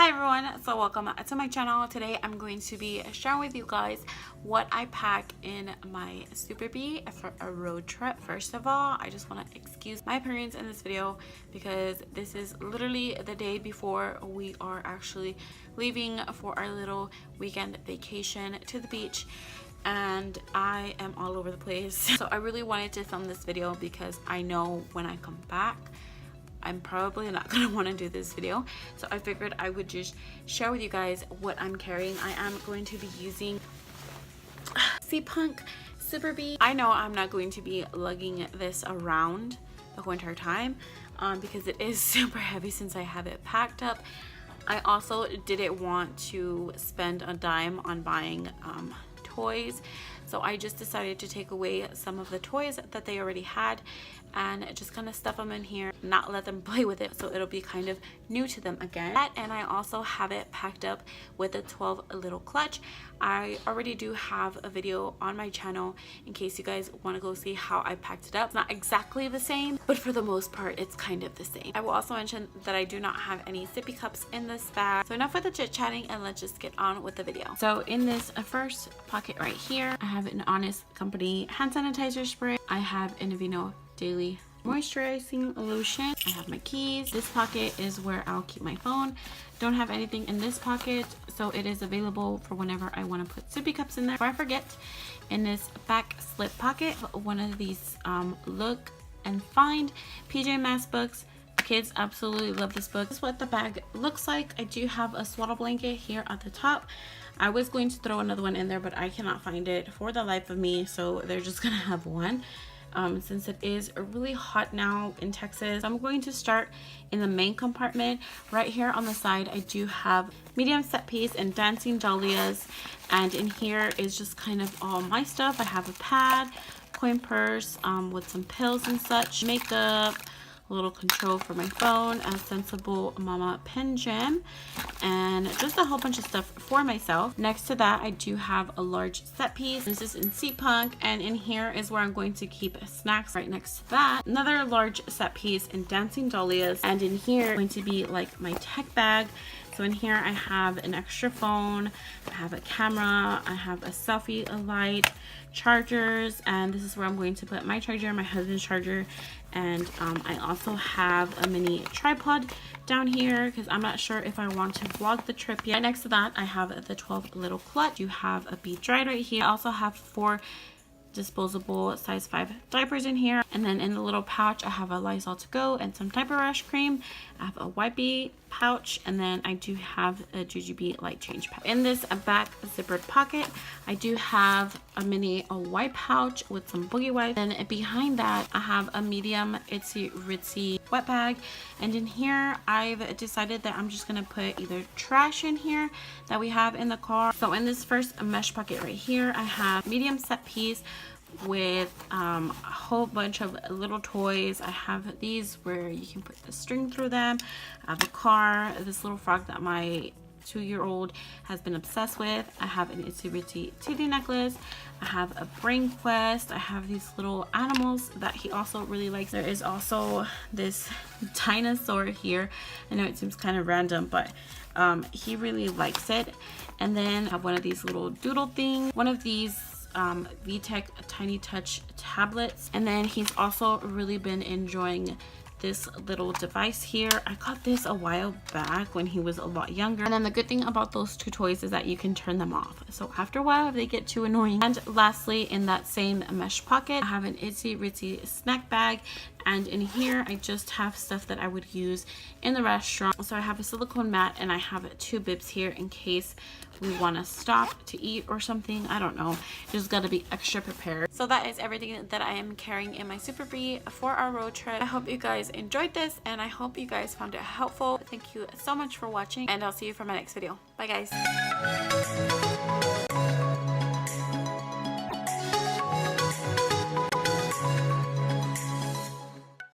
Hi everyone, so welcome to my channel. Today I'm going to be sharing with you guys what I pack in my Super Bee for a road trip. First of all, I just want to excuse my appearance in this video because this is literally the day before we are actually leaving for our little weekend vacation to the beach, and I am all over the place. So I really wanted to film this video because I know when I come back I'm probably not gonna want to do this video, so I figured I would just share with you guys what I'm carrying. I am going to be using Super Bee. I know I'm not going to be lugging this around the whole entire time because it is super heavy since I have it packed up. I also didn't want to spend a dime on buying toys, so I just decided to take away some of the toys that they already had and just kind of stuff them in here, not let them play with it, so it'll be kind of new to them again. And I also have it packed up with a 12 little clutch. I already do have a video on my channel in case you guys want to go see how I packed it up. It's not exactly the same, but for the most part it's kind of the same. I will also mention that I do not have any sippy cups in this bag. So enough with the chit chatting and let's just get on with the video. So in this first pocket right here, I have an Honest Company hand sanitizer spray. I have INFANTINO daily moisturizing lotion. I have my keys. This pocket is where I'll keep my phone. Don't have anything in this pocket, so it is available for whenever I want to put sippy cups in there. Before I forget, in this back slip pocket, one of these Look and Find PJ Masks books. Kids absolutely love this book. This is what the bag looks like. I do have a swaddle blanket here at the top. I was going to throw another one in there, but I cannot find it for the life of me, so they're just gonna have one. Since it is really hot now in Texas. I'm going to start in the main compartment. Right here on the side, I do have medium set piece and dancing dahlias, and in here is just kind of all my stuff. I have a pad, coin purse with some pills and such, makeup, a little control for my phone, a Sensible Mama pen gem, and just a whole bunch of stuff for myself. Next to that, I do have a large set piece. This is in Punk, and in here is where I'm going to keep snacks. Right next to that, another large set piece in Dancing Dahlias, and in here going to be like my tech bag. So in here I have an extra phone, I have a camera, I have a selfie light, chargers, and this is where I'm going to put my charger, my husband's charger, and I also have a mini tripod down here because I'm not sure if I want to vlog the trip yet. Right next to that, I have the 12 little clutch. You have a Be Dry right here. I also have 4 disposable size 5 diapers in here, and then in the little pouch I have a Lysol to go and some diaper rash cream. I have a wipey pouch, and then I do have a JUJUBE light change pouch. In this back zippered pocket, I do have a mini wipe pouch with some boogie wipes, and behind that I have a medium ITZY RITZY wet bag, and in here I've decided that I'm just gonna put either trash in here that we have in the car. So in this first mesh pocket right here, I have medium set piece with a whole bunch of little toys. I have these where you can put the string through them. I have a car, this little frog that my 2-year-old has been obsessed with. I have an Itsy Bitsy Titty necklace. I have a Brain Quest. I have these little animals that he also really likes. There is also this dinosaur here. I know it seems kind of random, but he really likes it. And then I have one of these little doodle things, one of these VTECH Tiny Touch tablets, and then he's also really been enjoying this little device here. I got this a while back when he was a lot younger, and then the good thing about those 2 toys is that you can turn them off, so after a while if they get too annoying. And lastly, in that same mesh pocket, I have an Itsy Bitsy snack bag, and in here I just have stuff that I would use in the restaurant. So I have a silicone mat, and I have 2 bibs here in case we want to stop to eat or something. I don't know, just gotta be extra prepared. So that is everything that I am carrying in my Super Bee for our road trip. I hope you guys enjoyed this, and I hope you guys found it helpful. Thank you so much for watching, and I'll see you for my next video. Bye guys.